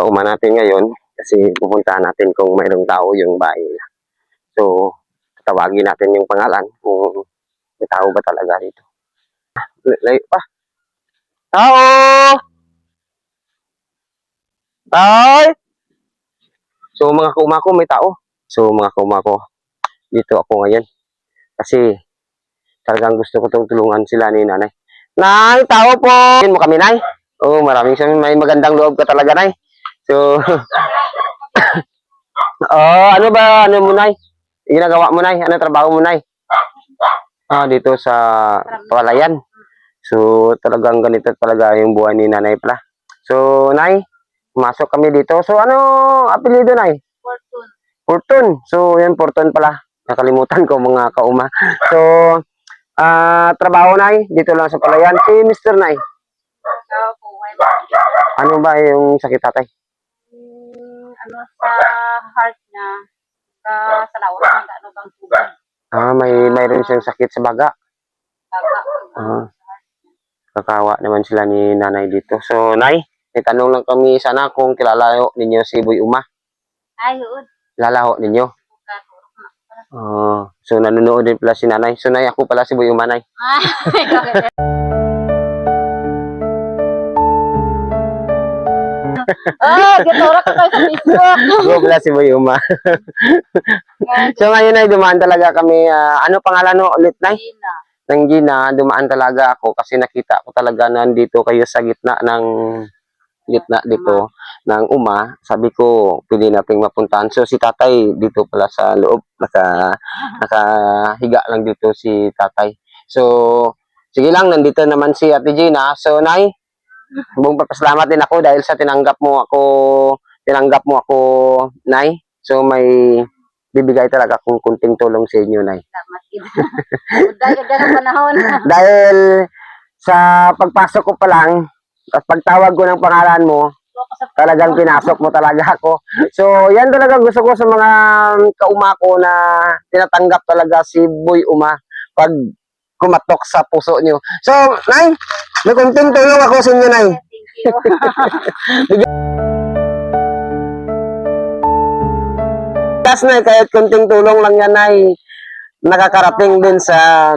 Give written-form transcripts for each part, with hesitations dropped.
kauma natin ngayon kasi pupuntahan natin kung mayroong tao yung bahay nila. So, tatawagin natin yung pangalan kung may tao ba talaga dito. Layo pa. Tao! Ay! So, mga kauma ko, may tao. So, mga kauma ko, dito ako ngayon. Kasi, talagang gusto ko itong tulungan sila ni nanay. Nay, tao po! Yun mo kami, nay. Oh, maraming sabi. May magandang loob ka talaga, nay. So, oh, ano ba, ano mo, nay? Ginagawa mo, nay? Ano trabaho mo, nay? Dito sa palayan. So, talagang ganito talaga yung buhay ni nanay pala. So, nay, pumasok kami dito. So, ano apelido, nay? Fortune. Fortune. So, yan, Fortune pala. Nakalimutan ko, mga kauma. So, trabaho, nay, dito lang sa palayan. Si Mr. Nay. Ano ba yung sakit, tatay? Ano sa heart niya, sa lawak ng ano bang tubig. Mayroon siyang sakit sa baga. Kakawa naman sila ni nanay dito. So, nay, may tanong lang kami sana kung kilala ninyo si Boy Uma. Ay, yun. Lalaho ninyo. So, nanonood din pala si nanay. So, nay, ako pala si Boy Uma, nay. Gitura ka tayo sa Facebook. Ako pala si Boy Uma. So, ngayon ay dumaan talaga kami. Ano pangalan no ulit, nay? Nang Gina, dumaan talaga ako kasi nakita ko talaga nandito kayo sa gitna dito ng Uma. Sabi ko, pwede nating mapuntahan. So, si tatay dito pala sa loob. Nakahiga lang dito si tatay. So, sige lang, nandito naman si Ate Gina. So, nay, buong papasalamat din ako dahil sa tinanggap mo ako, nay. So, may bibigay talaga akong kunting tulong sa inyo, nay. Dahil sa pagpasok ko pa lang, at pagtawag ko ng pangalan mo, talagang pinasok mo talaga ako. So, yan talaga gusto ko sa mga kauma ko na tinatanggap talaga si Boy Uma pag kumatok sa puso nyo. So, nay, may kunting tulong ako sa inyo, nay. Thank you. Nay, kahit kunting tulong lang yan, nay, nakakarating din sa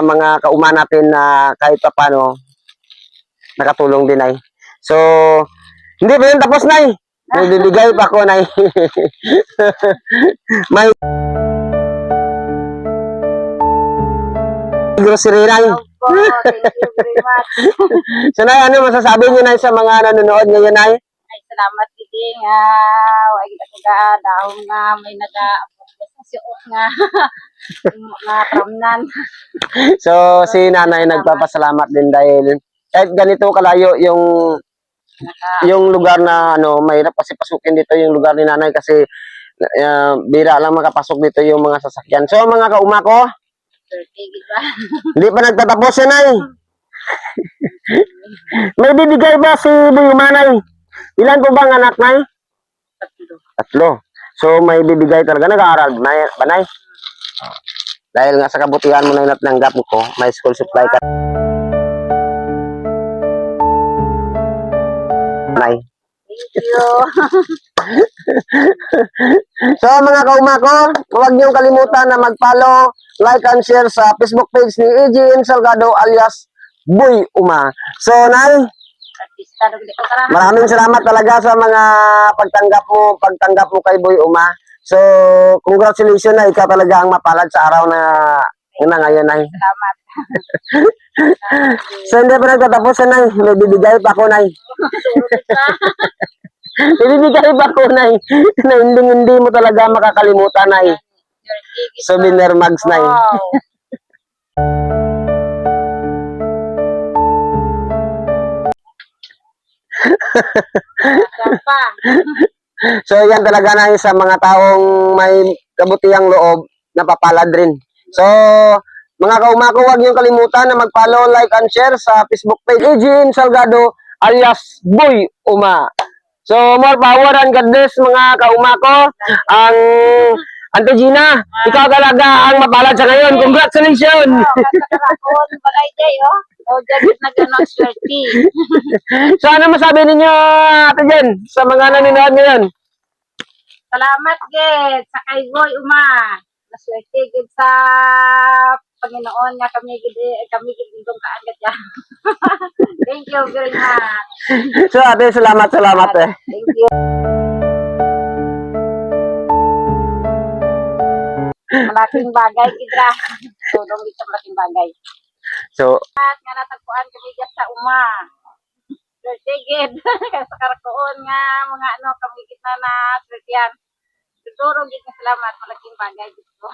mga kauma natin na kahit pa paano nakatulong din, nay. So, hindi pa yun tapos, nay. May bibigay pa ako, nay. May grocery, nay. Thank you very much. So, nay, ano masasabi niyo, nay, sa mga nanonood ngayon, nay? Ay, salamat kiti nga. Wag kita kuga dahon nga may nag-aabot sa siok nga. Nga pramnan. So, si nanay nagpapasalamat din dahil kahit ganito kalayo yung lugar na mahirap kasi pasukin dito yung lugar ni nanay kasi bira lang makapasok dito yung mga sasakyan. So, mga kauma ko, hindi pa nagtatapos yan, nay. May bibigay ba si Boy Uma, nay? Ilan po bang anak, nay? Tatlo. So, may bibigay talaga. Nag-aaral ba, nay? Dahil nga sa kabutihan mo na yung natanggap ko, may school supply ka. Nay. Thank you. So, mga kauma ko, huwag niyong kalimutan na mag-follow, like, and share sa Facebook page ni EGN Salgado alias Boy Uma. So, nay, maraming salamat talaga sa mga pagtanggap mo kay Boy Uma. So, congratulations na ikaw talaga ang mapalad sa araw na ngayon, nay. Salamat. So, hindi pa nagtatapos, nay. May bibigay pa ako, nay. Bibigay pa ako, nay. Na hindi mo talaga makakalimutan, nay. Souvenir mugs, nay. Wow. So, yan talaga na sa mga taong may kabutihang loob, napapalad rin. So, mga kauma ko, huwag niyong kalimutan na mag-follow, like, and share sa Facebook page EGN Salgado alias Boy Uma. So, more power and God bless, mga kauma ko. Ante Gina, ikaw talaga ang mapalad sa ngayon. Congratulations! Sa karakon, balay day, oh. O, dyan nag-ano, swerte. So, ano masabi ninyo, Ate Jen, sa mga nanonood ngayon? Salamat, Gid, sa kay Boy Uma. Naswerte, Gid, sa Panginoon nga kami, Gid, dong kaangat yan. Thank you very much. So, Ate, salamat eh. Thank you. Malaking bagay, Gidra. Tulong dito malaking bagay. So, At nga natagpuan kami dyan sa Uma. Swerte, Gid. Sa karakoon nga, mga ano, kami Gid na swertihan. Siguro, Gid, salamat. Malaking bagay dito.